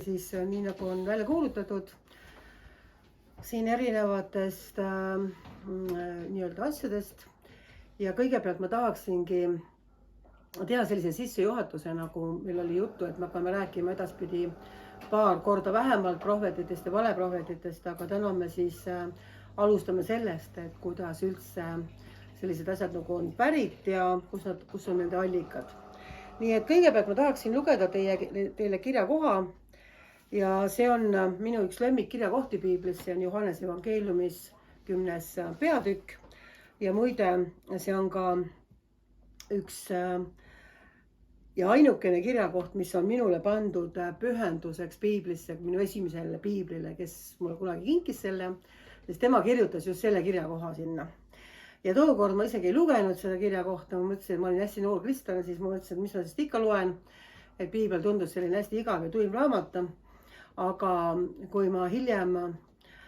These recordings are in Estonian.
Siis nii nagu on välja kuulutatud siin erinevatest nii-öelda asjadest ja kõigepealt ma tahaksingi teha sellise sissejuhatuse, nagu meil oli juttu, et me hakkame rääkima edaspidi paar korda vähemalt prohvetitest ja valeprohvetitest, aga täna me siis alustame sellest, et kuidas üldse sellised asjad nagu on pärit ja kus on nende allikad. Nii et kõigepealt ma tahaksin lugeda teile kirjakoha. Ja see on minu üks lemmikkirjakohti piiblis, see on Johannese evangeeliumis 10. peatükk. Ja muide, see on ka üks ja ainukene kirjakoht, mis on minule pandud pühenduseks piiblisse, minu esimesele piiblile, kes mulle kunagi kinkis selle, sest tema kirjutas just selle kirjakoha sinna. Ja tookord ma isegi ei lugenud seda kirjakohta, ma mõtlesin, et ma olin hästi noor kristlane, siis ma mõtlesin, et mis ma sest ikka loen, et piibel tundus selline hästi igav ja tuim raamat. Aga kui ma hiljem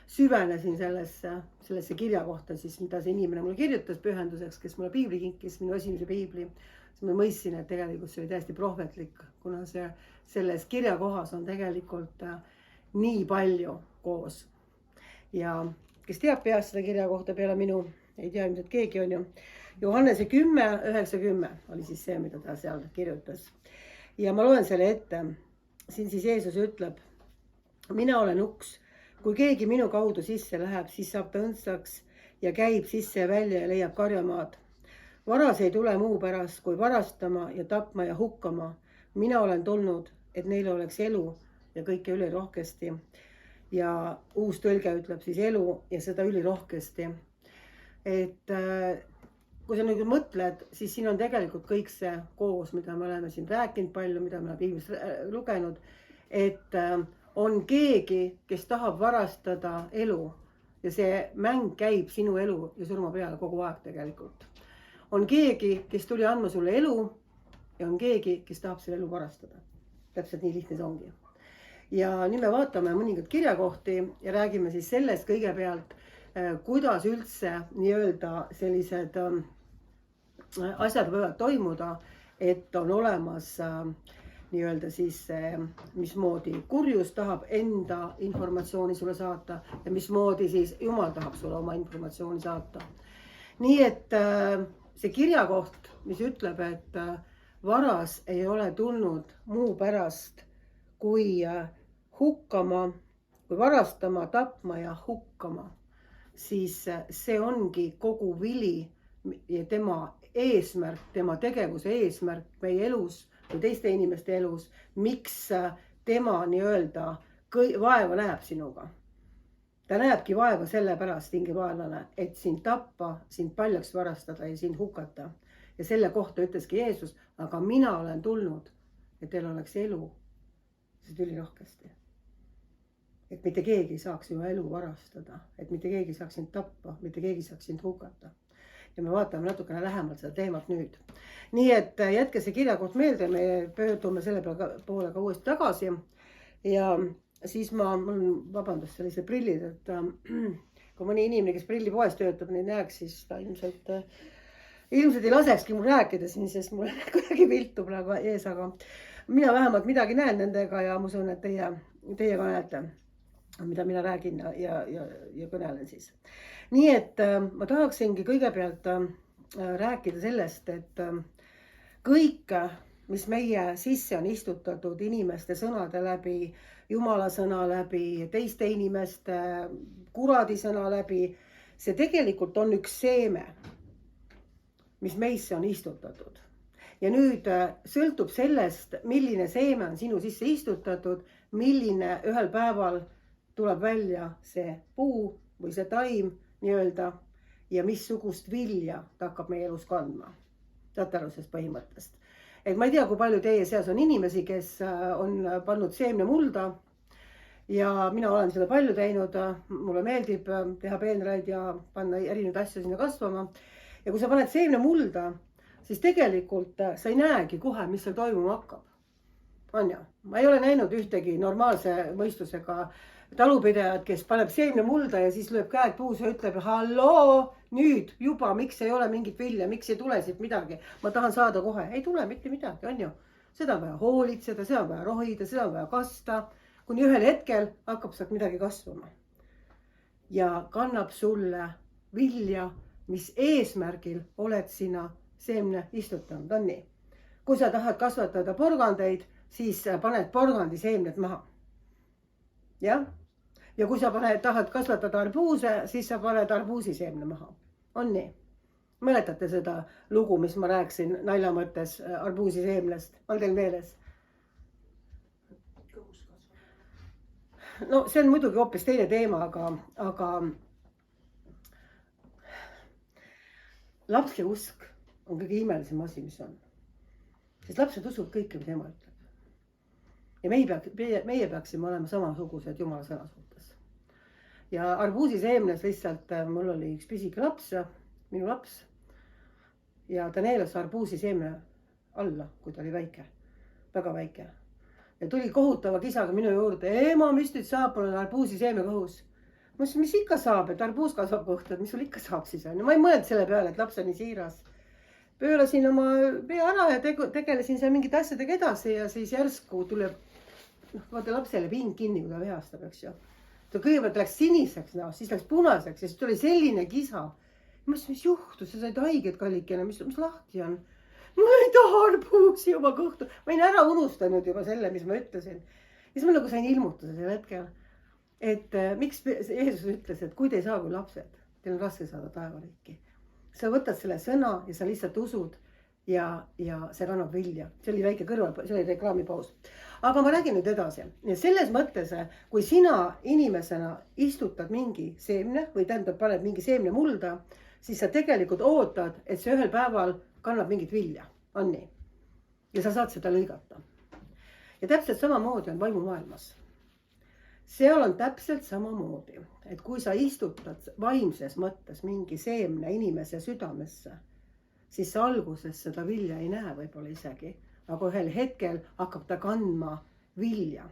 süvenesin sellesse kirjakohta, siis mida see inimene mulle kirjutas pühenduseks, kes mulle piibli kinkis, minu esimese piibli, siis ma mõistsin, et tegelikult see oli täiesti prohvetlik, kuna selles kirjakohas on tegelikult nii palju koos. Ja kes teab peast seda kirjakohta peale minu, ei tea ilmselt keegi on ju, Johannese 10:9 oli siis see, mida ta seal kirjutas. Ja ma loen selle ette, siin siis Jeesus ütleb: mina olen uks, kui keegi minu kaudu sisse läheb, siis saab ta õndsaks ja käib sisse ja välja ja leiab karjamaad. Varas ei tule muu pärast, kui varastama ja tapma ja hukkama. Mina olen tulnud, et neil oleks elu ja kõike ülirohkesti. Ja uus tõlge ütleb siis elu ja seda ülirohkesti. Et kui sa nüüd mõtled, siis siin on tegelikult kõik see koos, mida me oleme siin rääkinud palju, mida me oleme piiblist lugenud, et on keegi, kes tahab varastada elu ja see mäng käib sinu elu ja surma peale kogu aeg tegelikult. On keegi, kes tuli andma sulle elu ja on keegi, kes tahab selle elu varastada. Täpselt nii lihtne see ongi. Ja nüüd me vaatame mõningad kirjakohti ja räägime siis sellest kõigepealt, kuidas üldse nii-öelda sellised asjad võivad toimuda, et on olemas nii-öelda siis mismoodi kurjus tahab enda informatsiooni sulle saata ja mismoodi siis Jumal tahab sulle oma informatsiooni saata. Nii et see kirjakoht, mis ütleb, et varas ei ole tulnud muu pärast kui hukkama, kui varastama, tapma ja hukkama, siis see ongi kogu vili ja tema eesmärk, tema tegevuse eesmärk meie elus või teiste inimeste elus, miks tema nii-öelda vaeva näeb sinuga. Ta näebki vaeva sellepärast, hingevaenlane, et sind tappa, sind paljaks varastada ja sind hukata. Ja selle kohta ütleski Jeesus, aga mina olen tulnud, et teil oleks elu, see tuli rohkesti. Et mitte keegi saaks ju elu varastada, et mitte keegi saaks sind tappa, mitte keegi saaks sind hukata. Ja me vaatame natukene lähemalt seda teemat nüüd. Nii et jätke see kirjakoht meelde, me pöördume selle poole ka uuesti tagasi. Ja siis vabandust, sellised prillid, et kui mõni inimene, kes prillipoes töötab, neid näeks, siis ta ilmselt ei lasekski mul rääkida siin, sest mul kuidagi viltu praegu ees, aga mina vähemalt midagi näen nendega ja ma usun, et teie ka näete, mida mina räägin ja kõnelen siis. Nii et ma tahaksingi kõigepealt rääkida sellest, et kõik, mis meie sisse on istutatud inimeste sõnade läbi, Jumala sõna läbi, teiste inimeste kuradi sõna läbi, see tegelikult on üks seeme, mis meisse on istutatud. Ja nüüd sõltub sellest, milline seeme on sinu sisse istutatud, milline ühel päeval tuleb välja see puu või see taim nii-öelda ja missugust vilja ta hakkab meie elus kandma. Saate aru sellest põhimõttest. Et ma ei tea, kui palju teie seas on inimesi, kes on pannud seemne mulda ja mina olen seda palju teinud. Mulle meeldib teha peenraid ja panna erinevaid asju sinna kasvama. Ja kui sa paned seemne mulda, siis tegelikult sa ei näegi kohe, mis seal toimuma hakkab. On ju? Ma ei ole näinud ühtegi normaalse mõistusega talupidajad, kes paneb seemne mulda ja siis lööb käed puusse ja ütleb, halloo, nüüd juba, miks ei ole mingit vilja, miks ei tule siit midagi, ma tahan saada kohe. Ei tule mitte midagi, on ju. Seda on vaja hoolitseda, seda on vaja rohida, seda on vaja kasta. kuni ühel hetkel hakkab sealt midagi kasvama. Ja kannab sulle vilja, mis eesmärgil oled sina seemne istutanud, on nii. Kui sa tahad kasvatada porgandeid, siis paned porgandi seemned maha. Jah? Ja kui sa tahad kasvatada arbuuse, siis sa paned arbuusi seemne maha. On nii? Mäletate seda lugu, mis ma rääkisin nalja mõttes arbuusi seemnest? On teil meeles? No see on muidugi hoopis teine teema, aga lapse usk on kõige imelisem asi, mis on. Sest lapsed usub kõike, mis ema ütleb. Ja meie peaksime olema samasugused Jumala sõna suhtes. Ja arbuusi seemnes lihtsalt, mul oli üks pisike laps, minu laps. Ja ta neelas arbuusi seemne alla, kui ta oli väike, väga väike. Ja tuli kohutava kisaga minu juurde. Ema, mis nüüd saab, mul on arbuusi seemne kõhus. Ma ütlesin, mis ikka saab, et arbuus kasvab kohta, mis sul ikka saab siis on. Ma ei mõelnud selle peale, et laps on nii siiras. Pöörasin oma pea ära ja tegelesin seal mingite asjadega edasi ja siis järsku tuleb, vaata lapsele pind kinni, kui ta vihastab, eks ju. Ta kõigepealt läks siniseks näost, siis läks punaseks ja siis tuli selline kisa. Ma ütlesin, mis juhtus, sa said haiget kallikene, mis lahti on? Ma ei taha arbuusi oma kõhtu. Ma olin ära unustanud juba selle, mis ma ütlesin. Ja siis ma nagu sain ilmutuse sel hetkel, et miks Jeesus ütles, et kui te ei saa kui lapsed, teil on raske saada taevariiki. Sa võtad selle sõna ja sa lihtsalt usud ja see kannab vilja. See oli väike kõrval, see oli reklaamipaus. Aga ma räägin nüüd edasi. Ja selles mõttes, kui sina inimesena istutad mingi seemne või tähendab paned mingi seemne mulda, siis sa tegelikult ootad, et see ühel päeval kannab mingit vilja, on nii. Ja sa saad seda lõigata. Ja täpselt samamoodi on vaimumaailmas. Seal on täpselt samamoodi, et kui sa istutad vaimses mõttes mingi seemne inimese südamesse, siis sa alguses seda vilja ei näe võib-olla isegi, aga ühel hetkel hakkab ta kandma vilja.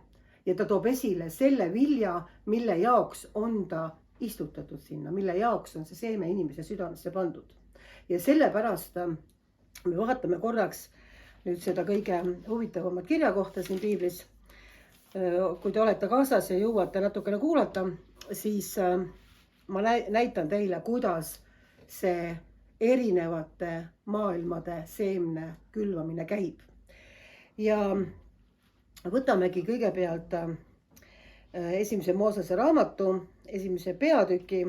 Ja ta toob esile selle vilja, mille jaoks on ta istutatud sinna, mille jaoks on see seeme inimese südamesse pandud. Ja sellepärast me vaatame korraks nüüd seda kõige huvitavamat kirja kohta siin piiblis. Kui te olete kaasas ja jõuate natukene kuulata, siis ma näitan teile, kuidas see erinevate maailmade seemne külvamine käib. Ja võtamegi kõigepealt esimese Moosese raamatu, esimese peatüki.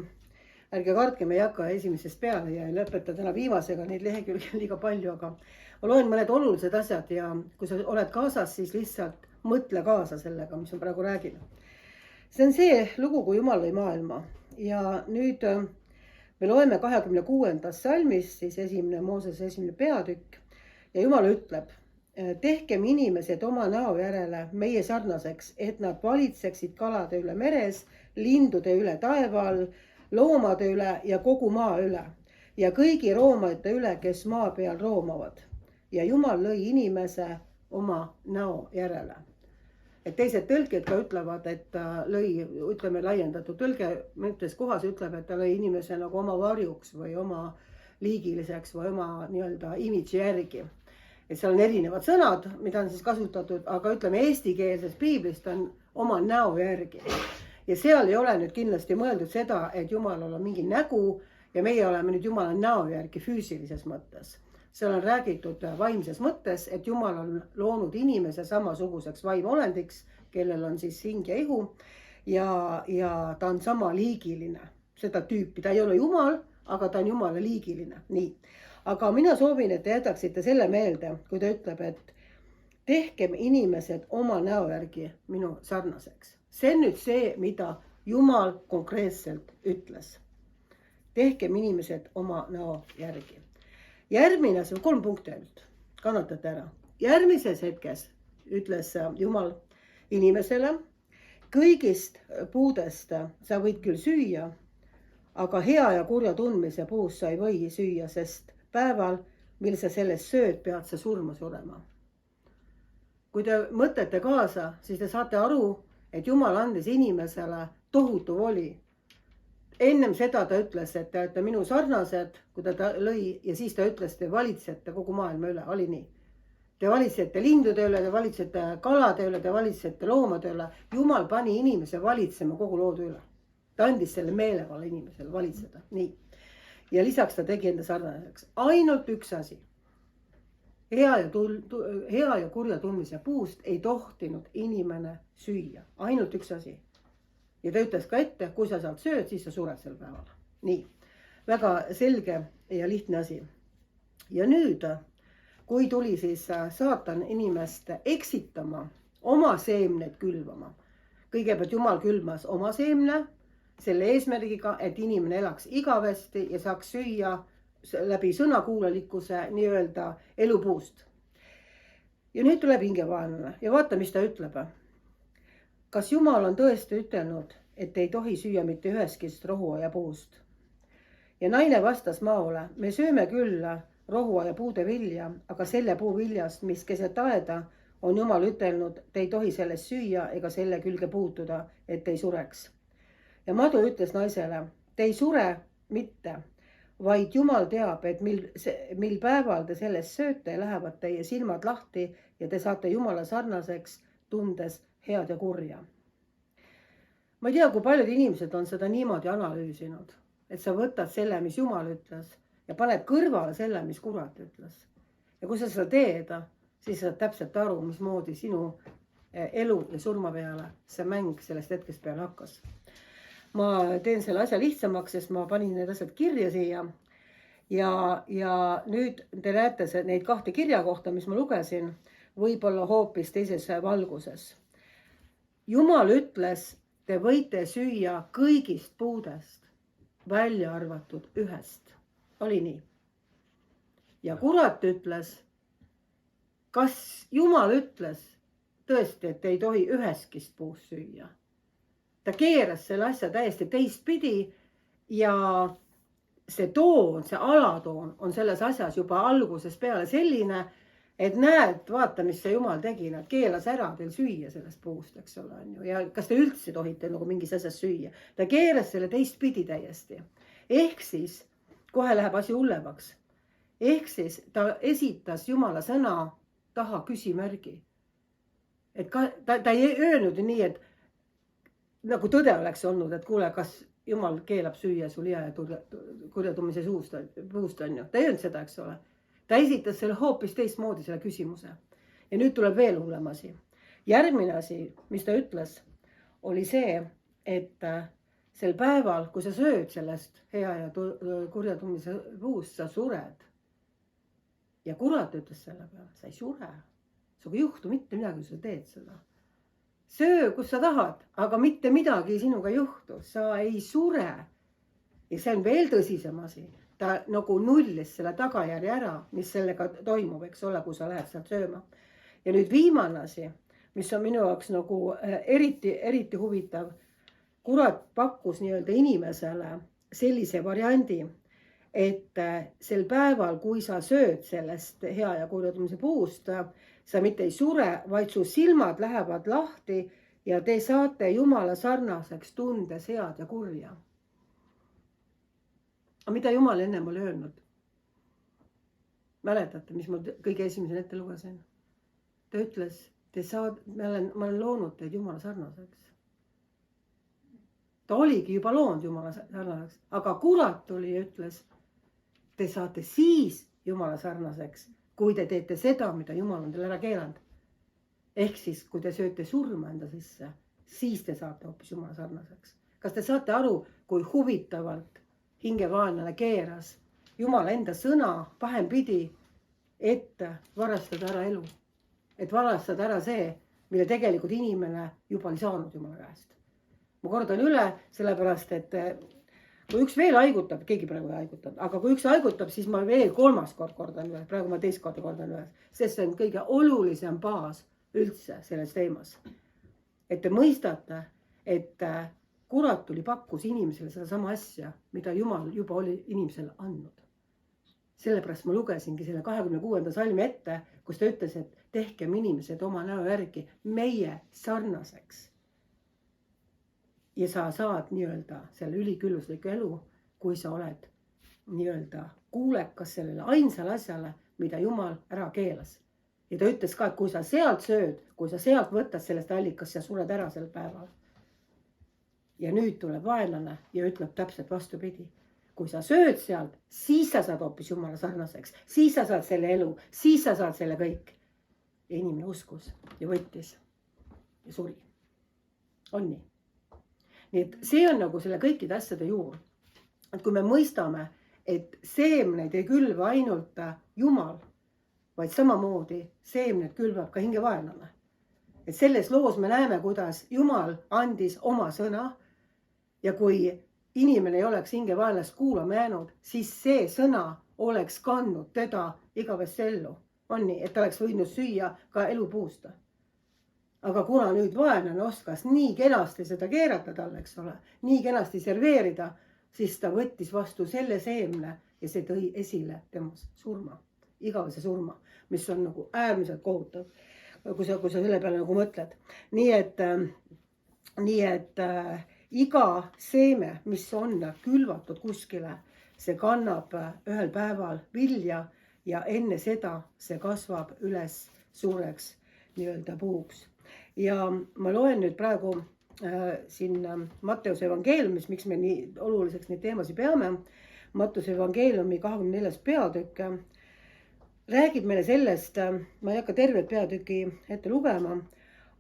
Ärge kartke, me ei hakka esimesest peale ja ei lõpeta täna viimasega, neid lehekülgi liiga palju, aga ma loen mõned olulised asjad ja kui sa oled kaasas, siis lihtsalt mõtle kaasa sellega, mis ma praegu räägin. See on see lugu, kui Jumal lõi maailma ja nüüd me loeme 26. salmis, siis esimene Moosese esimene peatükk ja Jumal ütleb, tehkem inimesed oma näo järele meie sarnaseks, et nad valitseksid kalade üle meres, lindude üle taeval, loomade üle ja kogu maa üle ja kõigi roomade üle, kes maa peal roomavad. Ja Jumal lõi inimese oma näo järele. Et teised tõlked ka ütlevad, et ta lõi, ütleme laiendatud tõlge, mõttes kohas ütleb, et ta lõi inimese nagu oma varjuks või oma liigiliseks või oma nii-öelda imidži järgi. Et seal on erinevad sõnad, mida on siis kasutatud, aga ütleme eestikeelses piiblist on oma näo järgi. Ja seal ei ole nüüd kindlasti mõeldud seda, et Jumalal on mingi nägu ja meie oleme nüüd Jumala näo järgi füüsilises mõttes. Seal on räägitud vaimses mõttes, et Jumal on loonud inimese samasuguseks vaimolendiks, kellel on siis hing ja ihu ja ta on sama liigiline, seda tüüpi. Ta ei ole Jumal, aga ta on Jumala liigiline. Nii. Aga mina soovin, et te jätaksite selle meelde, kui ta ütleb, et tehkem inimesed oma näo järgi minu sarnaseks. See on nüüd see, mida Jumal konkreetselt ütles. Tehkem inimesed oma näo järgi. Järgmine, see on 3 punkti ainult, kannatate ära. Järgmises hetkes ütles Jumal inimesele, kõigist puudest sa võid küll süüa, aga hea ja kurja tundmise puust sa ei või süüa, sest päeval, mil sa sellest sööd, pead sa surma surema. Kui te mõtlete kaasa, siis te saate aru, et Jumal andis inimesele tohutu voli. Ennem seda ta ütles, et te olete minu sarnased, kui ta lõi ja siis ta ütles, te valitsete kogu maailma üle, oli nii. te valitsete lindude üle, te valitsete kalade üle, te valitsete loomade üle. Jumal pani inimese valitsema kogu loodu üle. Ta andis selle meelevalla inimesele valitseda. Nii. Ja lisaks ta tegi enda sarnaseks. Ainult üks asi. Hea ja kurja tundmise puust ei tohtinud inimene süüa. Ainult üks asi. Ja ta ütles ka ette, kui sa saad sööd, siis sa sured sel päeval. Nii. Väga selge ja lihtne asi. Ja nüüd, kui tuli siis saatan inimest eksitama, oma seemned külvama. Kõigepealt Jumal külmas oma seemne selle eesmärgiga, et inimene elaks igavesti ja saaks süüa läbi sõnakuulelikkuse nii-öelda elupuust. Ja nüüd tuleb hingevaenlane ja vaata, mis ta ütleb. Kas Jumal on tõesti ütelnud, et ei tohi süüa mitte üheskist rohuaia puust? Ja naine vastas Maole, me sööme küll rohuaia puude vilja, aga selle puu viljast, mis keset aeda, on Jumal ütelnud, te ei tohi sellest süüa ega selle külge puutuda, et ei sureks. Ja madu ütles naisele, te ei sure mitte, vaid Jumal teab, et mil päeval te sellest sööte, lähevad teie silmad lahti ja te saate Jumala sarnaseks, tundes head ja kurja. Ma ei tea, kui paljud inimesed on seda niimoodi analüüsinud, et sa võtad selle, mis Jumal ütles ja paned kõrvale selle, mis kurat ütles. Ja kui sa seda teed, siis sa saad täpselt aru, mismoodi sinu elu ja surma peale see mäng sellest hetkest peale hakkas. Ma teen selle asja lihtsamaks, sest ma panin need asjad kirja siia. Ja nüüd te näete neid kahte kirja kohta, mis ma lugesin, võib-olla hoopis teises valguses. Jumal ütles, te võite süüa kõigist puudest, välja arvatud ühest. Oli nii. Ja kurat ütles, kas Jumal ütles tõesti, et ei tohi üheskist puust süüa? Ta keeras selle asja täiesti teistpidi ja see toon, see alatoon on selles asjas juba alguses peale selline, et näed, vaata, mis see Jumal tegi, nad keelas ära teil süüa sellest puust, eks ole. Ja kas te üldse tohite nagu mingis asjas süüa? Ta keeras selle teistpidi täiesti. Ehk siis, kohe läheb asi hullemaks. Ehk siis ta esitas Jumala sõna taha küsimärgi. Et ta ei öelnud nii, et nagu tõde oleks olnud, et kuule, kas Jumal keelab süüa sul hea ja kurjatumise puust on ju. Ta ei öelnud seda, eks ole. Ta esitas selle hoopis teistmoodi selle küsimuse. Ja nüüd tuleb veel hullem asi. Järgmine asi, mis ta ütles, oli see, et sel päeval, kui sa sööd sellest hea ja kurjatumise puust, sa sured. Ja kurat ütles selle peale, sa ei sure. Suga ei juhtu mitte midagi, kui sa teed seda. Söö, kus sa tahad, aga mitte midagi sinuga ei juhtu. Sa ei sure. Ja see on veel tõsisem asi. Ta nagu nullis selle tagajärje ära, mis sellega toimub, eks ole, kui sa lähed sealt sööma. Ja nüüd viimane asi, mis on minu jaoks nagu eriti huvitav. Kurat pakkus nii-öelda inimesele sellise variandi, et sel päeval, kui sa sööd sellest hea ja kurjatumise puust, sa mitte ei sure, vaid su silmad lähevad lahti ja te saate Jumala sarnaseks tundes head ja kurja. Aga mida Jumal enne mulle öelnud? Mäletate, mis ma kõige esimesel ette lugesin? Ta ütles, ma olen loonud teid Jumala sarnaseks. Ta oligi juba loonud Jumala sarnaseks, aga kurat tuli ja ütles, te saate siis Jumala sarnaseks, kui te teete seda, mida Jumal on teile ära keelanud. Ehk siis, kui te sööte surma enda sisse, siis te saate hoopis Jumala sarnaseks. Kas te saate aru, kui huvitavalt hingevaenlane keeras Jumala enda sõna pahempidi, et varastada ära elu. Et varastada ära see, mille tegelikult inimene juba oli saanud Jumala käest. Ma kordan üle, sellepärast, et kui üks veel haigutab, keegi praegu ei haigutab, aga kui üks haigutab, siis ma veel kolmas kord kordan üle, praegu ma teist korda kordan üle, sest see on kõige olulisem baas üldse selles teemas. Et te mõistate, et kurat tuli pakkus inimesele seda sama asja, mida Jumal juba oli inimesele andnud. Sellepärast ma lugesingi selle 26. salmi ette, kus ta ütles, et tehkem inimesed oma näo järgi meie sarnaseks. Ja sa saad nii-öelda selle üliküllusliku elu, kui sa oled nii-öelda kuulekas sellele ainsale asjale, mida Jumal ära keelas. Ja ta ütles ka, et kui sa sealt sööd, kui sa sealt võtad sellest allikast, sa sured ära sel päeval. Ja nüüd tuleb vaenlane ja ütleb täpselt vastupidi. Kui sa sööd sealt, siis sa saad hoopis Jumala sarnaseks, siis sa saad selle elu, siis sa saad selle kõik. Ja inimene uskus ja võttis ja suri. On nii. Nii et see on nagu selle kõikide asjade juur. Et kui me mõistame, et seemneid ei külva ainult Jumal, vaid samamoodi seemned külvab ka hingevaenlane. Et selles loos me näeme, kuidas Jumal andis oma sõna ja kui inimene ei oleks hingevaenlast kuulama jäänud, siis see sõna oleks kandnud teda igavesse ellu. On nii, et ta oleks võinud süüa ka elupuusta. Aga kuna nüüd vaenlane oskas nii kenasti seda keerata talle, eks ole, nii kenasti serveerida, siis ta võttis vastu selle seemne ja see tõi esile temas surma, igavese surma, mis on nagu äärmiselt kohutav, kui sa selle peale nagu mõtled. Nii et iga seeme, mis on külvatud kuskile, see kannab ühel päeval vilja ja enne seda see kasvab üles suureks nii-öelda puuks. Ja ma loen nüüd praegu siin Matteuse evangeeliumis, miks me nii oluliseks neid teemasid peame. Matteuse evangeeliumi 24. peatükk räägib meile sellest, ma ei hakka tervet peatüki ette lugema,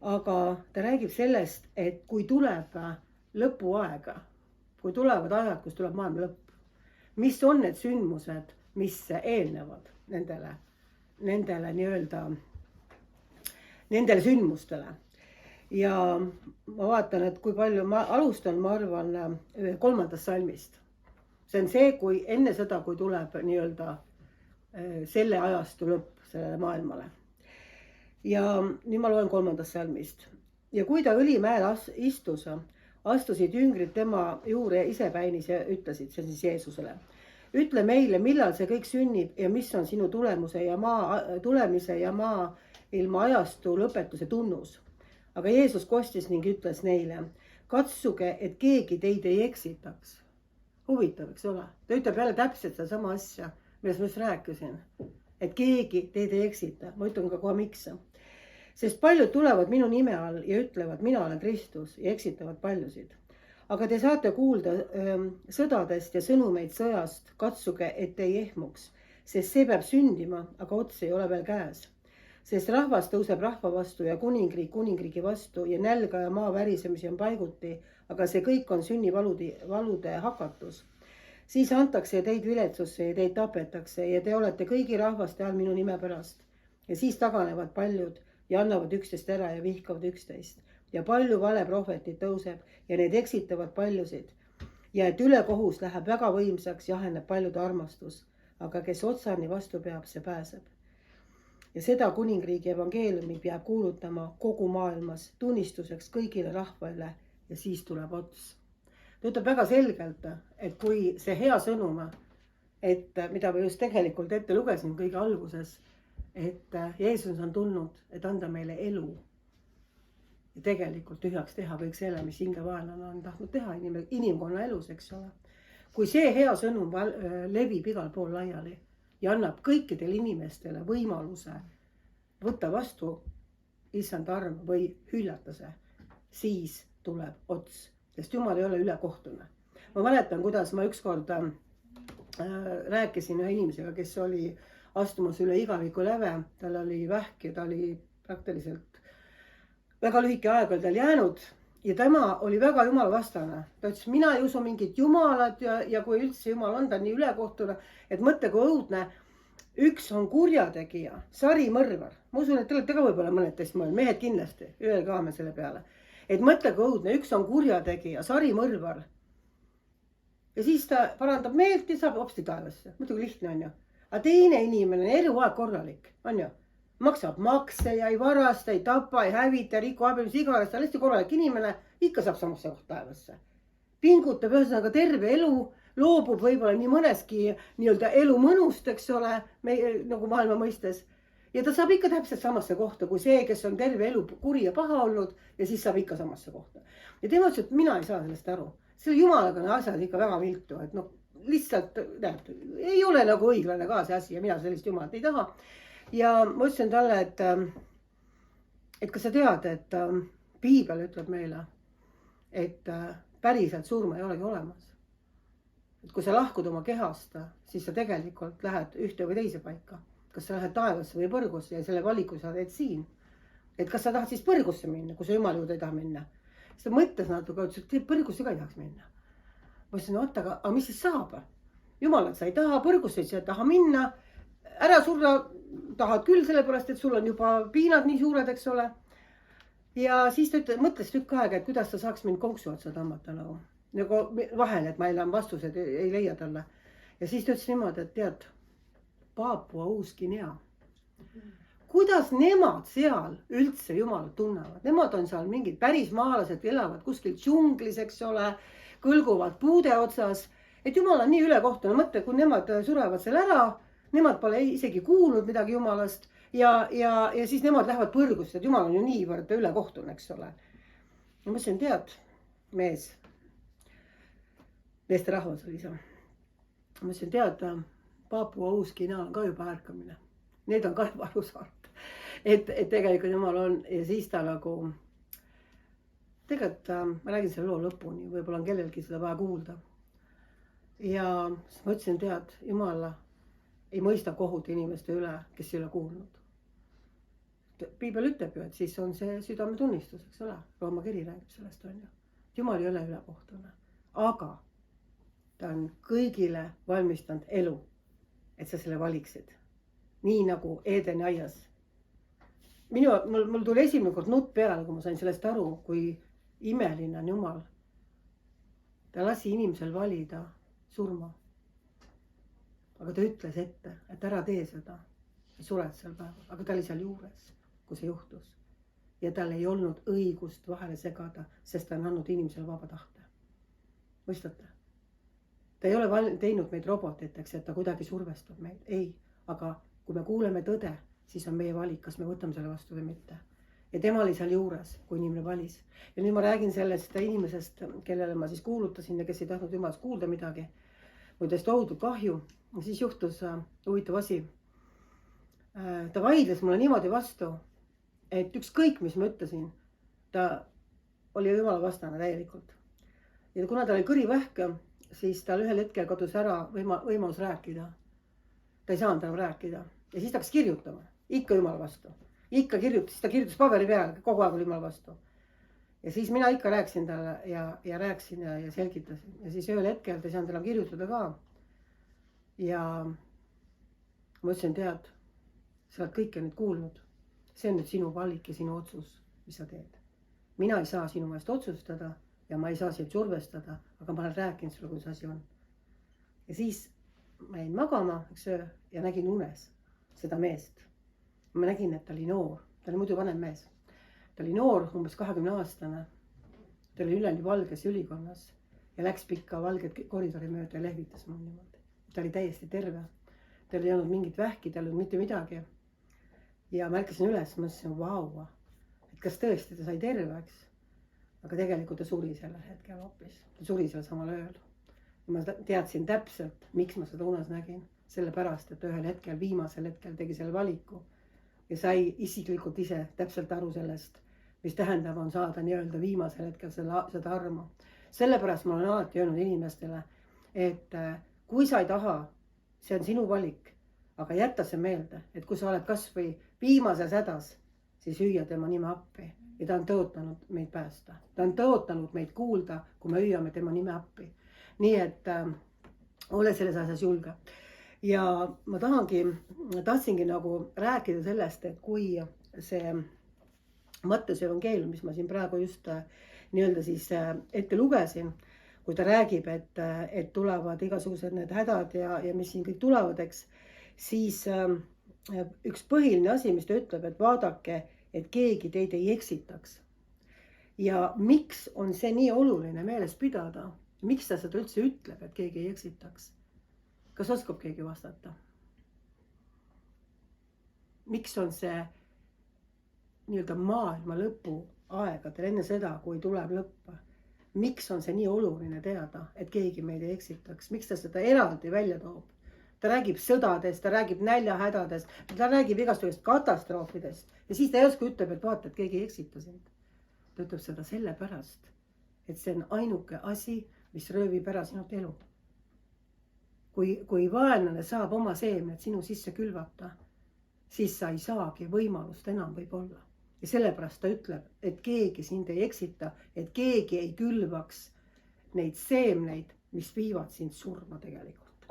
aga ta räägib sellest, et kui tuleb lõpuaega, kui tulevad ajad, kus tuleb maailma lõpp, mis on need sündmused, mis eelnevad nendele nii-öelda nendele sündmustele. Ja ma vaatan, et kui palju ma alustan, ma arvan, 3. salmist. See on see, kui enne seda, kui tuleb nii-öelda selle ajastu lõpp sellele maailmale. Ja nüüd ma loen 3. salmist. Ja kui ta õlimäel istus, astusid jüngrid tema juurde isepäinis ja ütlesid, see siis Jeesusele. Ütle meile, millal see kõik sünnib ja mis on sinu tulemise ja maa ilma ajastu lõpetuse tunnus. Aga Jeesus kostis ning ütles neile, katsuge, et keegi teid ei eksitaks. Huvitav, eks ole? Ta ütleb jälle täpselt seda sama asja, millest ma just rääkisin. Et keegi teid ei eksita. Ma ütlen ka kohe miks. Sest paljud tulevad minu nime all ja ütlevad, mina olen Kristus ja eksitavad paljusid. Aga te saate kuulda sõdadest ja sõnumeid sõjast, katsuge, et ei ehmuks. Sest see peab sündima, aga ots ei ole veel käes. Sest rahvas tõuseb rahva vastu ja kuningriik kuningriigi vastu ja nälga ja maa värisemisi on paiguti, aga see kõik on sünnivalude hakatus. Siis antakse teid viletsusse ja teid tapetakse ja te olete kõigi rahvaste all minu nime pärast. Ja siis taganevad paljud ja annavad üksteist ära ja vihkavad üksteist. Ja palju valeprohvetit tõuseb ja need eksitavad paljusid. Ja et ülekohus läheb väga võimsaks, jaheneb paljude armastus. Aga kes otsani vastu peab, see pääseb. Ja seda kuningriigi evangeeliumi peab kuulutama kogu maailmas tunnistuseks kõigile rahvale ja siis tuleb ots. Ta ütleb väga selgelt, et kui see hea sõnum, et mida ma just tegelikult ette lugesin kõige alguses, et Jeesus on tulnud, et anda meile elu ja tegelikult tühjaks teha kõik selle, mis hingevaenlane on tahtnud teha inimkonna elus, eks ole. Kui see hea sõnum levib igal pool laiali ja annab kõikidele inimestele võimaluse võtta vastu issand arm või hüljata see, siis tuleb ots, sest Jumal ei ole ülekohtune. Ma mäletan, kuidas ma ükskord rääkisin ühe inimesega, kes oli astumas üle igaviku läve, tal oli vähk ja ta oli praktiliselt väga lühike aeg tal jäänud ja tema oli väga Jumala vastane. Ta ütles, mina ei usu mingit Jumalat ja kui üldse Jumal on, ta nii ülekohtune, et mõtle kui õudne. Üks on kurjategija, sarimõrvar. Ma usun, et te olete ka võib-olla mõned teist mõelnud, mehed kindlasti, öelge aame selle peale. Et mõtle kui õudne, üks on kurjategija, sarimõrvar. Ja siis ta parandab meelt ja saab hopsti taevasse. Muidugi lihtne on ju. Aga teine inimene on eluaeg korralik, on ju. Maksab makse ja ei varasta, ei tapa, ei hävita, riku abielus iganes, ta on hästi korralik inimene, ikka saab samasse koht taevasse. Pingutab ühesõnaga terve elu, loobub võib-olla nii mõneski nii-öelda elu mõnust, eks ole, nagu maailma mõistes. Ja ta saab ikka täpselt samasse kohta kui see, kes on terve elu kuri ja paha olnud ja siis saab ikka samasse kohta. Ja tema ütles, et mina ei saa sellest aru. Selle Jumalaga on asjad ikka väga viltu, et lihtsalt näed, ei ole nagu õiglane ka see asi ja mina sellist Jumalat ei taha. ja ma ütlesin talle, et kas sa tead, et piibel ütleb meile, et päriselt surma ei olegi olemas. Et kui sa lahkud oma kehast, siis sa tegelikult lähed ühte või teise paika. Kas sa lähed taevasse või põrgusse ja selle valiku sa teed siin. Et kas sa tahad siis põrgusse minna, kui sa Jumala juurde ei taha minna. Siis ta mõtles natuke, ütles, et põrgusse ka ei tahaks minna. Ma ütlesin, no oota, aga mis siis saab? Jumal, et sa ei taha põrgusse, sa ei taha minna. Ära surra tahad küll, sellepärast, et sul on juba piinad nii suured, eks ole. Ja siis ta mõtles tükk aega, et kuidas ta saaks mind konksu otsa tõmmata nagu vahel, et ma enam vastused ei leia talle. Ja siis ta ütles niimoodi, et tead, Paapua Uus-Guinea. Kuidas nemad seal üldse Jumalat tunnevad? Nemad on seal mingid pärismaalased, elavad kuskil džunglis, eks ole, kõlguvad puude otsas. Et Jumal on nii ülekohtune, mõtle, kui nemad surevad seal ära, nemad pole isegi kuulnud midagi Jumalast ja siis nemad lähevad põrgusse, et Jumal on ju niivõrd ülekohtune, eks ole. Ja ma ütlesin, tead, meesterahvas oli see. Ma ütlesin, tead, Paapua Uus-Guinea on ka juba ärkamine. Need on ka juba aru saanud. Et tegelikult Jumal on ja siis ta nagu, tegelikult ma räägin selle loo lõpuni, võib-olla on kellelgi seda vaja kuulda. Ja ma ütlesin, tead, Jumala ei mõista kohut inimeste üle, kes ei ole kuulnud. Piibel ütleb ju, et siis on see südametunnistus, eks ole. Rooma kiri räägib sellest, on ju. Jumal ei ole ülekohtune, aga ta on kõigile valmistanud elu, et sa selle valiksid. Nii nagu Eedeni aias. Mul tuli esimene kord nutt peale, kui ma sain sellest aru, kui imeline on Jumal. Ta lasi inimesel valida surma. Aga ta ütles ette, et ära tee seda. Sa sured seal päeval, aga ta oli seal juures, kui see juhtus. Ja tal ei olnud õigust vahele segada, sest ta on andnud inimesel vaba tahte. Mõistate? Ta ei ole teinud meid robotiteks, et ta kuidagi survestab meid. Ei, aga kui me kuuleme tõde, siis on meie valik, kas me võtame selle vastu või mitte. Ja tema oli seal juures, kui inimene valis. Ja nüüd ma räägin sellest inimesest, kellele ma siis kuulutasin ja kes ei tahtnud Jumalast kuulda midagi. Või tõesti tohutu kahju. Ja siis juhtus huvitav asi. Ta vaidles mulle niimoodi vastu, et ükskõik, mis ma ütlesin, ta oli Jumala vastane täielikult. Ja kuna ta oli kõrivähk, siis tal ühel hetkel kadus ära võimalus rääkida. Ta ei saanud enam rääkida. Ja siis ta hakkas kirjutama. Ikka Jumala vastu. Ikka kirjutas, ta kirjutas paberi peal, kogu aeg oli Jumala vastu. Ja siis mina ikka rääkisin talle ja rääkisin ja selgitasin. Ja siis ühel hetkel ta ei saanud enam kirjutada ka. Ja ma ütlesin, tead, sa oled kõike nüüd kuulnud. See on nüüd sinu valik ja sinu otsus, mis sa teed. Mina ei saa sinu eest otsustada ja ma ei saa sind survestada, aga ma olen rääkinud sulle, kuidas asi on. Ja siis ma jäin magama, eks öö, ja nägin unes seda meest. Ma nägin, et ta oli noor. Ta oli muidu vanem mees. Ta oli noor, umbes 20-aastane. Ta oli üleni valges ülikonnas ja läks pikka valget koridori mööda ja lehvitas mul niimoodi. Ta oli täiesti terve. Tal ei olnud mingit vähki, tal ei olnud mitte midagi. Ja märkasin üles, mõtlesin, vau, et kas tõesti ta sai terveks. Aga tegelikult ta suri sellel hetkel hoopis. Ta suri seal samal ööl. Ja ma teadsin täpselt, miks ma seda unes nägin. Sellepärast, et ühel hetkel, viimasel hetkel tegi selle valiku. Ja sai isiklikult ise täpselt aru sellest, mis tähendab on saada nii-öelda viimasel hetkel seda armu. Sellepärast ma olen alati öelnud inimestele, et kui sa ei taha, see on sinu valik, aga jätta see meelde, et kui sa oled kas või viimases hädas, siis hüüa tema nime appi ja ta on tõotanud meid päästa. Ta on tõotanud meid kuulda, kui me hüüame tema nime appi. Nii et ole selles asjas julge. Ja ma tahtsingi nagu rääkida sellest, et kui see Matteuse evangeelium, mis ma siin praegu just nii-öelda siis ette lugesin, kui ta räägib, et tulevad igasugused need hädad ja mis siin kõik tulevad, eks, siis üks põhiline asi, mis ta ütleb, et vaadake, et keegi teid ei eksitaks. Ja miks on see nii oluline meeles pidada? Miks ta seda üldse ütleb, et keegi ei eksitaks? Kas oskab keegi vastata? Miks on see nii-öelda maailma lõpu aegadel enne seda, kui tuleb lõpp? Miks on see nii oluline teada, et keegi meid ei eksitaks? Miks ta seda eraldi välja toob? ta räägib sõdadest, ta räägib näljahädadest, ta räägib igasugust katastroofidest ja siis ta järsku ütleb, et vaata, et keegi eksita sind. Ta ütleb seda sellepärast, et see on ainuke asi, mis röövib ära sinult elu. Kui vaenlane saab oma seemned sinu sisse külvata, siis sa ei saagi võimalust enam võib-olla. Ja sellepärast ta ütleb, et keegi sind ei eksita, et keegi ei külvaks neid seemneid, mis viivad sind surma tegelikult.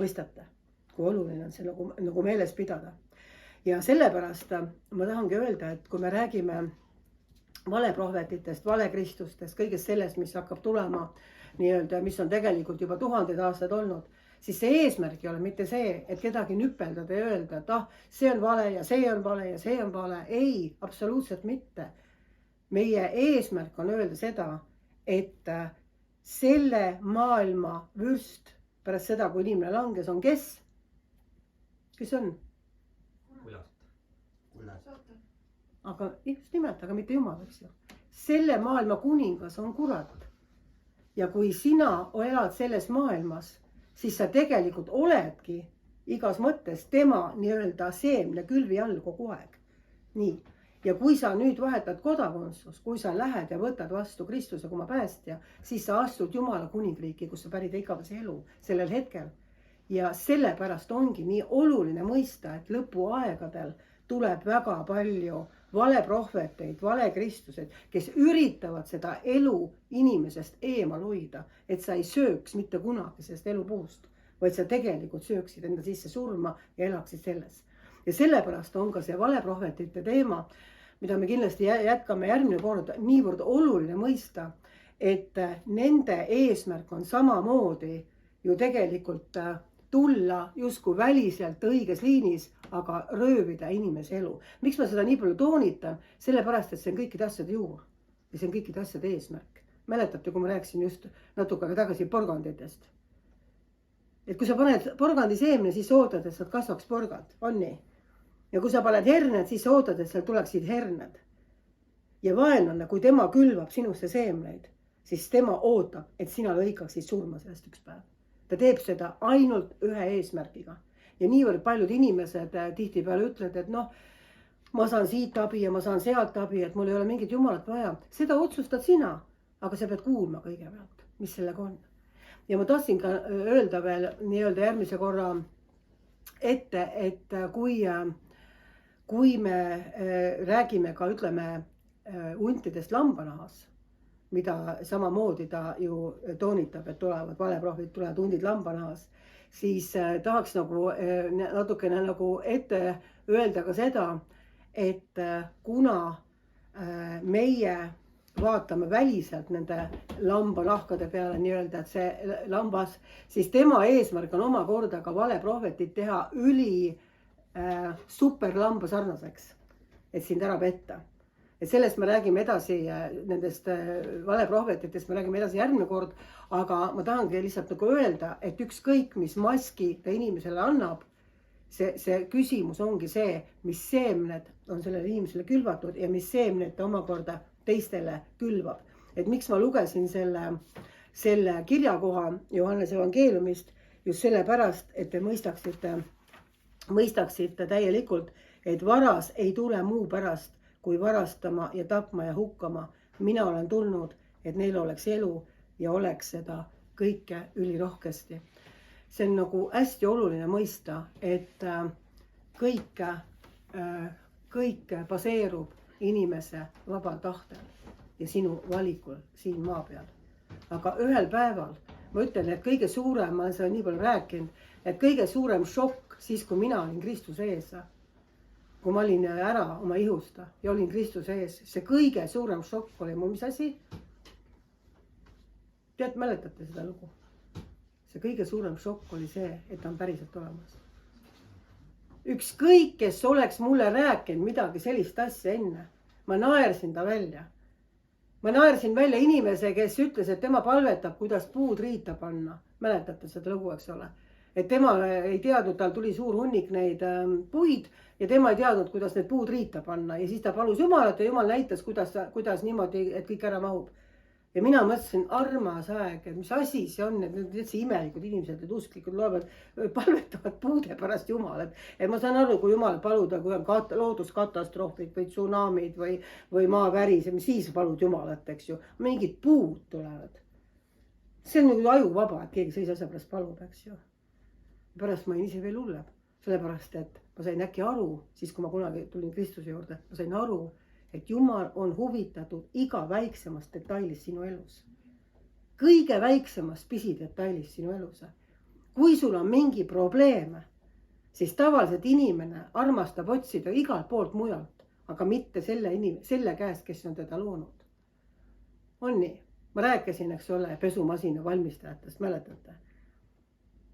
Mõistate, kui oluline on see nagu meeles pidada. Ja sellepärast ma tahangi öelda, et kui me räägime valeprohvetitest, valekristustest, kõigest sellest, mis hakkab tulema nii-öelda, mis on tegelikult juba tuhandeid aastaid olnud, siis see eesmärk ei ole mitte see, et kedagi nüpeldada ja öelda, et see on vale ja see on vale ja see on vale. Ei, absoluutselt mitte. Meie eesmärk on öelda seda, et selle maailma vürst pärast seda, kui inimene langes, on kes? Kes on? Aga just nimelt, aga mitte Jumal, eks ju. Selle maailma kuningas on kurat. Ja kui sina elad selles maailmas, siis sa tegelikult oledki igas mõttes tema nii-öelda seemne külvi all kogu aeg. Nii. Ja kui sa nüüd vahetad kodakondsus, kui sa lähed ja võtad vastu Kristuse kui oma päästja, siis sa astud Jumala kuningriiki, kus sa pärid igavese elu sellel hetkel. Ja sellepärast ongi nii oluline mõista, et lõpuaegadel tuleb väga palju valeprohveteid, valekristused, kes üritavad seda elu inimesest eemal hoida, et sa ei sööks mitte kunagi sellest elupuust, vaid sa tegelikult sööksid enda sisse surma ja elaksid selles. Ja sellepärast on ka see valeprohvetite teema, mida me kindlasti jätkame järgmine kord, niivõrd oluline mõista, et nende eesmärk on samamoodi ju tegelikult tulla justkui väliselt õiges liinis, aga röövida inimese elu. Miks ma seda nii palju toonitan? Sellepärast, et see on kõikide asjade juur ja see on kõikide asjade eesmärk. Mäletate, kui ma rääkisin just natuke tagasi porganditest. Et kui sa paned porgandi seemne, siis ootad, et sealt kasvaks porgand, on nii? Ja kui sa paned herned, siis ootad, et sealt tuleksid herned. Ja vaenlane, kui tema külvab sinusse seemneid, siis tema ootab, et sina lõikaksid surma sellest üks päev. Ta teeb seda ainult ühe eesmärgiga. Ja niivõrd paljud inimesed tihtipeale ütlevad, et ma saan siit abi ja ma saan sealt abi, et mul ei ole mingit jumalat vaja. Seda otsustad sina, aga sa pead kuulma kõigepealt, mis sellega on. Ja ma tahtsin ka öelda veel nii-öelda järgmise korra ette, et kui me räägime ka, ütleme, huntidest lambanahas, mida samamoodi ta ju toonitab, et tulevad valeprohvid, tulevad hundid lambanahas, siis tahaks natukene ette öelda ka seda, et kuna meie vaatame väliselt nende lambanahkade peale nii-öelda, et see lambas, siis tema eesmärk on omakorda ka valeprohvetid teha superlamba sarnaseks, et sind ära petta. Et sellest me räägime edasi, nendest valeprohvetitest me räägime edasi järgmine kord, aga ma tahangi lihtsalt öelda, et ükskõik, mis maski ta inimesele annab, see küsimus ongi see, mis seemned on sellele inimesele külvatud ja mis seemned ta omakorda teistele külvab. Et miks ma lugesin selle kirjakoha Johannese evangeeliumist just sellepärast, et te mõistaksite täielikult, et varas ei tule muu pärast, kui varastama ja tapma ja hukkama. Mina olen tulnud, et neil oleks elu ja oleks seda kõike ülirohkesti. See on nagu hästi oluline mõista, et kõik baseerub inimese vabal tahtel ja sinu valikul siin maa peal. Aga ühel päeval, ma ütlen, et kõige suurem, ma olen seda nii palju rääkinud, et kõige suurem šokk siis, kui mina olin Kristuse ees, kui ma olin ära oma ihusta ja olin Kristuse ees, see kõige suurem šokk oli mul, mis asi? Tead, mäletate seda lugu? See kõige suurem šokk oli see, et ta on päriselt olemas. Ükskõik, kes oleks mulle rääkinud midagi sellist asja enne, ma naersin ta välja. Ma naersin välja inimese, kes ütles, et tema palvetab, kuidas puud riita panna. Mäletate seda lugu, eks ole? Et tema ei teadnud, tal tuli suur hunnik neid puid ja tema ei teadnud, kuidas need puud riita panna. Ja siis ta palus Jumalat ja Jumal näitas, kuidas niimoodi, et kõik ära mahub. ja mina mõtlesin, armas aeg, et mis asi see on, et need üldse imelikud inimesed, need usklikud loevad, palvetavad puude pärast Jumalat. Et ma saan aru, kui Jumal paluda, kui on looduskatastroofid või tsunamid või maavärisemine, siis palud Jumalat, eks ju. Mingid puud tulevad. See on nagu ajuvaba, et keegi sellise asja pärast palub, eks ju. Pärast ma olin ise veel hullem, sellepärast et ma sain äkki aru, siis kui ma kunagi tulin Kristuse juurde, ma sain aru, et Jumal on huvitatud iga väiksemast detailist sinu elus. Kõige väiksemast pisidetailist sinu elus. Kui sul on mingi probleem, siis tavaliselt inimene armastab otsida igalt poolt mujalt, aga mitte selle käest, kes on teda loonud. On nii? Ma rääkisin, eks ole, pesumasina valmistajatest, mäletate?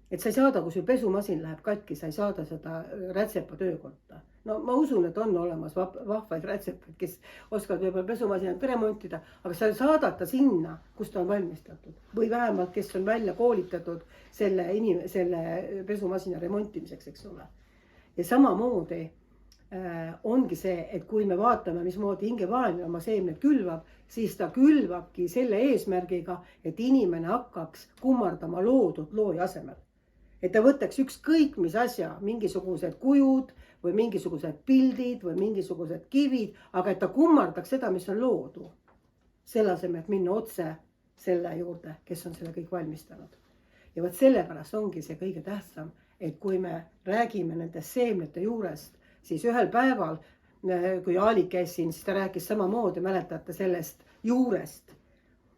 Et sa ei saada, kui sul pesumasin läheb katki, sa ei saada seda rätsepa töökotta. No ma usun, et on olemas vahvaid rätsepaid, kes oskavad võib-olla pesumasinat remontida, aga sa saadad ta sinna, kus ta on valmistatud. Või vähemalt, kes on välja koolitatud selle pesumasina remontimiseks, eks ole. Ja samamoodi ongi see, et kui me vaatame, mismoodi hingevaenlane oma seemned külvab, siis ta külvabki selle eesmärgiga, et inimene hakkaks kummardama loodud looja asemel. Et ta võtaks ükskõik mis asja, mingisugused kujud või mingisugused pildid või mingisugused kivid, aga et ta kummardaks seda, mis on loodu. Selle asemel, et minna otse selle juurde, kes on selle kõik valmistanud. Ja võt sellepärast ongi see kõige tähtsam, et kui me räägime nendest seemnete juurest, siis ühel päeval, kui Aalik käis siin, siis ta rääkis samamoodi, mäletate sellest juurest.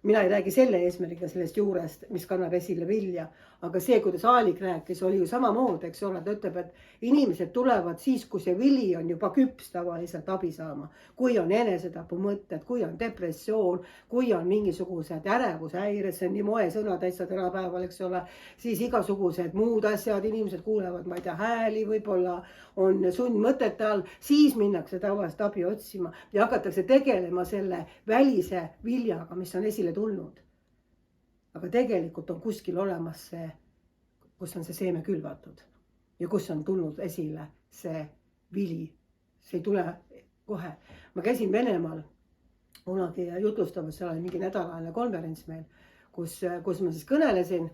Mina ei räägi selle eesmärgiga sellest juurest, mis kannab esile vilja, aga see, kuidas Aalik rääkis, oli ju samamoodi, eks ole, ta ütleb, et inimesed tulevad siis, kui see vili on juba küps tavaliselt abi saama. Kui on enesetapu mõtted, kui on depressioon, kui on mingisugused ärevushäired, see on nii moesõna täitsa tänapäeval, eks ole, siis igasugused muud asjad, inimesed kuulevad, ma ei tea, hääli, võib-olla on sundmõtete all, siis minnakse tavaliselt abi otsima ja hakatakse tegelema selle välise viljaga, mis on esile tulnud. Aga tegelikult on kuskil olemas see, kus on see seeme külvatud ja kus on tulnud esile see vili. See ei tule kohe. Ma käisin Venemaal kunagi jutlustamas, seal oli mingi nädalaline konverents meil, kus ma siis kõnelesin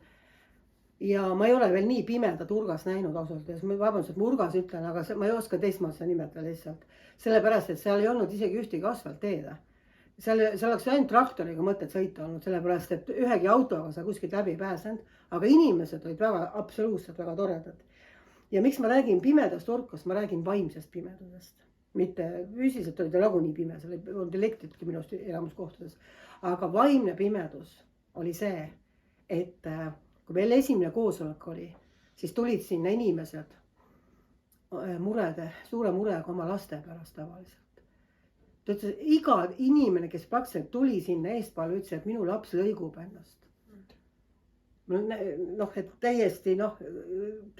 ja ma ei ole veel nii pimedat Urgas näinud ausalt. Vabandust, et ma Urgas ütlen, aga ma ei oska teistmoodi seda nimetada lihtsalt. Sellepärast, et seal ei olnud isegi ühtegi asfaltteeda. Seal oleks ainult traktoriga mõtet sõita olnud, sellepärast, et ühegi autoga sa kuskilt läbi ei pääsenud, aga inimesed olid absoluutselt väga toredad. Ja miks ma räägin pimedast Orkast, ma räägin vaimsest pimedusest. Mitte füüsiliselt oli ta nagunii pime, seal ei olnud elektritki minust elamuskohtades. Aga vaimne pimedus oli see, et kui meil esimene koosolek oli, siis tulid sinna inimesed suure murega oma laste pärast tavaliselt. Ta ütles, iga inimene, kes praktiliselt tuli sinna eestpaale, ütles, et minu laps lõigub ennast. Et täiesti,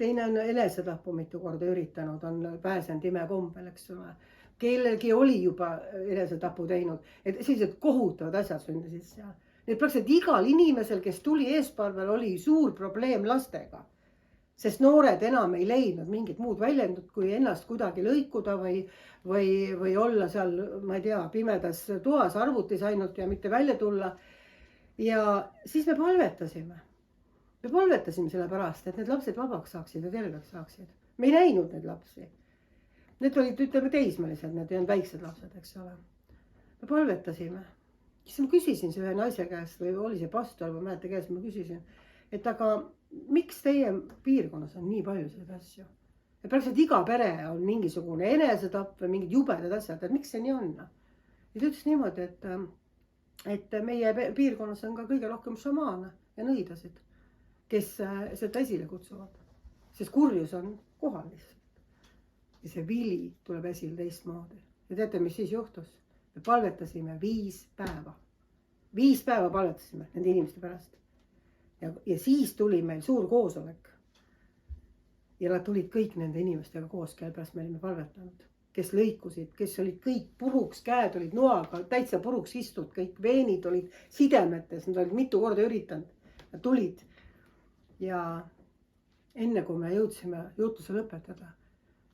teine on enesetapu mitu korda üritanud, on pääsenud imekombel, eks ole. Kellelgi oli juba enesetapu teinud, et sellised kohutavad asjad sündisid seal. Nii praktiliselt igal inimesel, kes tuli eespaarvel, oli suur probleem lastega. Sest noored enam ei leidnud mingit muud väljendut, kui ennast kuidagi lõikuda või olla seal, ma ei tea, pimedas toas arvutis ainult ja mitte välja tulla. Ja siis me palvetasime. Me palvetasime selle pärast, et need lapsed vabaks saaksid ja terveks saaksid. Me ei näinud need lapsi. Need olid, ütleme, teismelised, need ei olnud väiksed lapsed, eks ole. Me palvetasime. Siis ma küsisin see ühe naise käest või oli see pastor või mäleta käest, ma küsisin, et aga miks teie piirkonnas on nii palju selliseid asju? Ja praktiliselt iga pere on mingisugune enesetapp või mingid jubedad asjad, et miks see nii on? Ja ta ütles niimoodi, et meie piirkonnas on ka kõige rohkem šamaane ja nõidasid, kes seda esile kutsuvad. Sest kurjus on kohal lihtsalt. Ja see vili tuleb esile teistmoodi. Ja teate, mis siis juhtus? Me palvetasime 5 päeva. 5 päeva palvetasime nende inimeste pärast. Ja siis tuli meil suur koosolek. Ja nad tulid kõik nende inimestega koos, kelle pärast me olime palvetanud. Kes lõikusid, kes olid kõik puruks, käed olid noaga, täitsa puruks istud, kõik veenid olid sidemetes, nad olid mitu korda üritanud. Nad tulid. Ja enne kui me jõudsime jutluse lõpetada,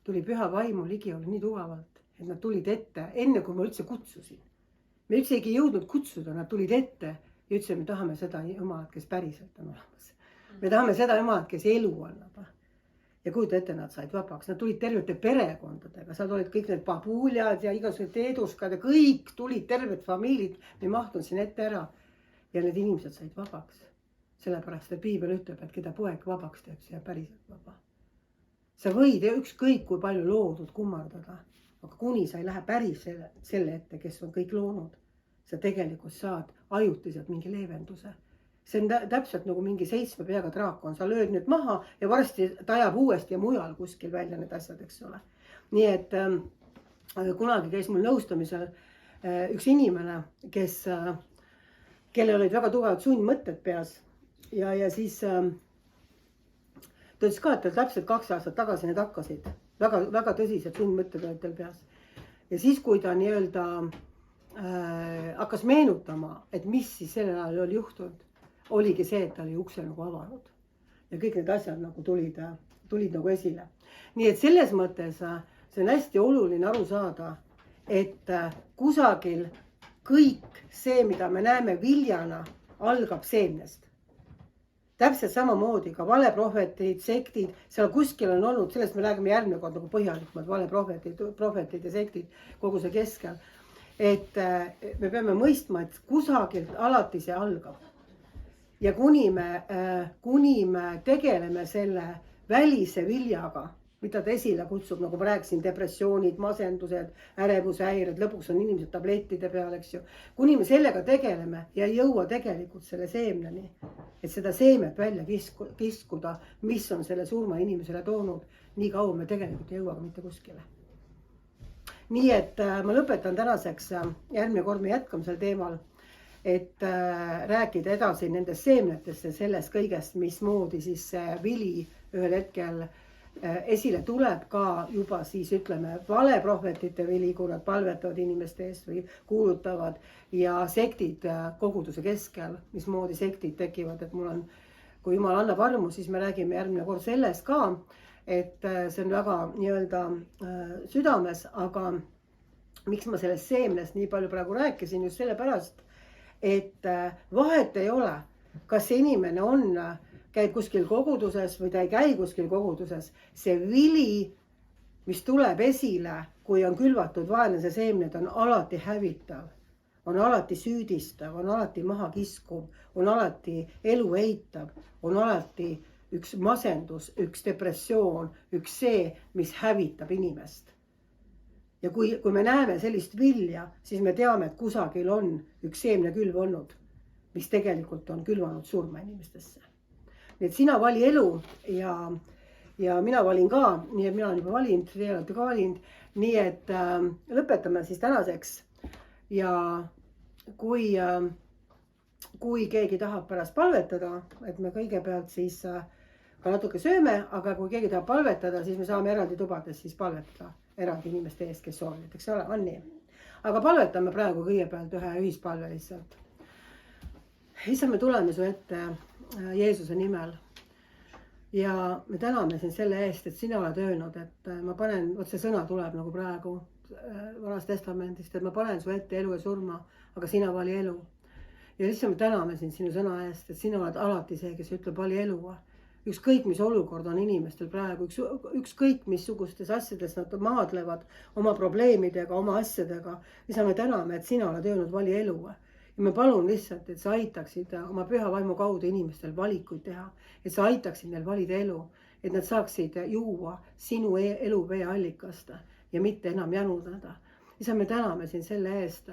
tuli püha vaimu ligi oli nii tugevalt, et nad tulid ette, enne kui ma üldse kutsusin. Me üldse ei jõudnud kutsuda, nad tulid ette ja ütlesid, me tahame seda Jumalat, kes päriselt on olemas. Me tahame seda Jumalat, kes elu annab. Ja kujuta ette, nad said vabaks, nad tulid tervete perekondadega, seal olid kõik need babuuljad ja igasugused eduskad ja kõik tulid, terved familiid, me ei mahtunud siin ette ära. Ja need inimesed said vabaks. Sellepärast, et Piibel ütleb, et keda poeg vabaks teeb, see jääb päriselt vaba. Sa võid ükskõik kui palju loodud kummardada, aga kuni sa ei lähe päris selle ette, kes on kõik loonud, sa tegelikult saad ajutiselt mingi leevenduse. See on täpselt nagu mingi 7 peaga draakon, sa lööd nüüd maha ja varsti ta ajab uuesti ja mujal kuskil välja need asjad, eks ole. Nii et kunagi käis mul nõustamisel üks inimene, kellel olid väga tugevad sundmõtted peas ja siis ta ütles ka, et tal täpselt 2 aastat tagasi need hakkasid. Väga tõsised sundmõtted olid tal peas. Ja siis, kui ta nii-öelda hakkas meenutama, et mis siis sellel ajal oli juhtunud, oligi see, et ta oli ukse nagu avanud. Ja kõik need asjad nagu tulid nagu esile. Nii et selles mõttes see on hästi oluline aru saada, et kusagil kõik see, mida me näeme viljana, algab seemnest. Täpselt samamoodi ka valeprohvetid, sektid, seal kuskil on olnud, sellest me räägime järgmine kord nagu põhjalikumalt, valeprohvetid ja sektid kogu see keskel. Et me peame mõistma, et kusagilt alati see algab. Ja kuni me tegeleme selle välise viljaga, mida ta esile kutsub, nagu ma rääkisin, depressioonid, masendused, ärevushäired, lõpuks on inimesed tablettide peal, eks ju. Kuni me sellega tegeleme ja ei jõua tegelikult selle seemneni, et seda seemet välja kiskuda, mis on selle surma inimesele toonud, nii kaua me tegelikult ei jõua ka mitte kuskile. Nii et ma lõpetan tänaseks, järgmine kord me jätkame sel teemal, et rääkida edasi nendest seemnetest ja sellest kõigest, mismoodi siis see vili ühel hetkel esile tuleb ka juba siis ütleme valeprohvetite vili, kui nad palvetavad inimeste eest või kuulutavad ja sektid koguduse keskel, mismoodi sektid tekivad, et mul on, kui Jumal annab armu, siis me räägime järgmine kord sellest ka, et see on väga nii-öelda südames, aga miks ma sellest seemnest nii palju praegu rääkisin, just sellepärast, et vahet ei ole, kas see inimene käib kuskil koguduses või ta ei käi kuskil koguduses. See vili, mis tuleb esile, kui on külvatud vaenlase seemned, on alati hävitav, on alati süüdistav, on alati maha kiskuv, on alati elu eitav, on alati üks masendus, üks depressioon, üks see, mis hävitab inimest. Ja kui me näeme sellist vilja, siis me teame, et kusagil on üks seemnekülv olnud, mis tegelikult on külvanud surma inimestesse. Nii et sina vali elu ja mina valin ka, nii et mina olen juba valinud, teie olete ka valinud. Nii et lõpetame siis tänaseks ja kui keegi tahab pärast palvetada, et me kõigepealt siis ka natuke sööme, aga kui keegi tahab palvetada, siis me saame eraldi tubades siis palvetada. Eraldi inimeste eest, kes soovivad, eks ole, on nii. Aga palvetame praegu kõigepealt ühe ühispalve lihtsalt. Issa, me tuleme su ette Jeesuse nimel ja me täname sind selle eest, et sina oled öelnud, et ma panen, see sõna tuleb nagu praegu Vanast Testamendist, et ma panen su ette elu ja surma, aga sina vali elu. Ja lihtsalt me täname sind sinu sõna eest, et sina oled alati see, kes ütleb vali elu. Ükskõik, mis olukord on inimestel praegu, ükskõik, missugustes asjades nad maadlevad oma probleemidega, oma asjadega. Ja me täname, et sina oled öelnud vali elu. Ja me palun lihtsalt, et sa aitaksid oma püha vaimu kaudu inimestel valikuid teha. Et sa aitaksid neil valida elu, et nad saaksid juua sinu elu vee allikast ja mitte enam janudada. Ja me täname sind selle eest,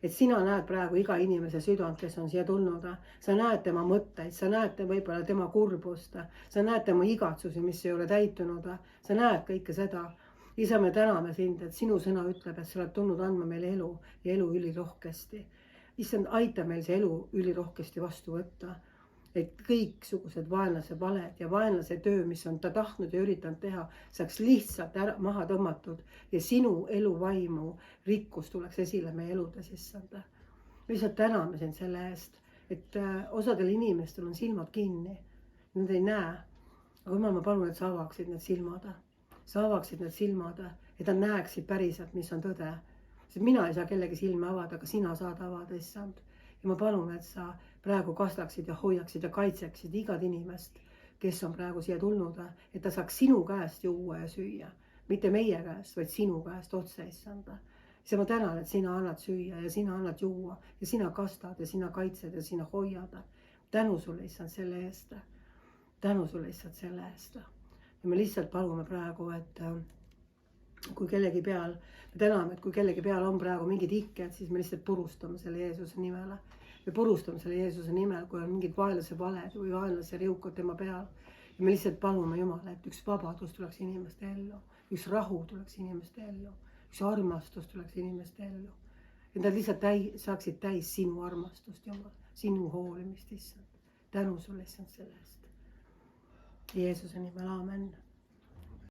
et sina näed praegu iga inimese südant, kes on siia tulnud. Sa näed tema mõtteid, sa näed võib-olla tema kurbust, sa näed tema igatsusi, mis ei ole täitunud. Sa näed kõike seda. Isa, me täname sind, et sinu sõna ütleb, et sa oled tulnud andma meile elu ja elu ülirohkesti. Issand, aita meil see elu ülirohkesti vastu võtta. Et kõiksugused vaenlase valed ja vaenlase töö, mis on ta tahtnud ja üritanud teha, saaks lihtsalt maha tõmmatud ja sinu elu vaimu rikkus tuleks esile meie eludes, issand. Lihtsalt täname sind selle eest, et osadel inimestel on silmad kinni, nad ei näe. Aga Jumal, ma palun, et sa avaksid need silmad. Sa avaksid need silmad, et nad näeksid päriselt, mis on tõde. Sest mina ei saa kellegi silme avada, aga sina saad avada, issand. Ja ma palun, et sa praegu kastaksid ja hoiaksid ja kaitseksid igat inimest, kes on praegu siia tulnud, et ta saaks sinu käest juua ja süüa. Mitte meie käest, vaid sinu käest otse, issand. Ja ma tänan, et sina annad süüa ja sina annad juua ja sina kastad ja sina kaitsed ja sina hoiad. Tänu sulle, issand, selle eest. Tänu sulle, issand, selle eest. Ja me lihtsalt palume praegu, et kui kellegi peal, me täname, et kui kellegi peal on praegu mingid ikked, siis me lihtsalt purustame selle Jeesuse nimele. Me purustame selle Jeesuse nimel, kui on mingid vaenlase valed või vaenlase riukad tema peal. Ja me lihtsalt palume Jumala, et üks vabadus tuleks inimeste ellu, üks rahu tuleks inimeste ellu, üks armastus tuleks inimeste ellu. Et nad lihtsalt saaksid täis sinu armastust, Jumal, sinu hoolimist, issand. Tänu sulle, issand, selle eest. Jeesuse nimel, aamen.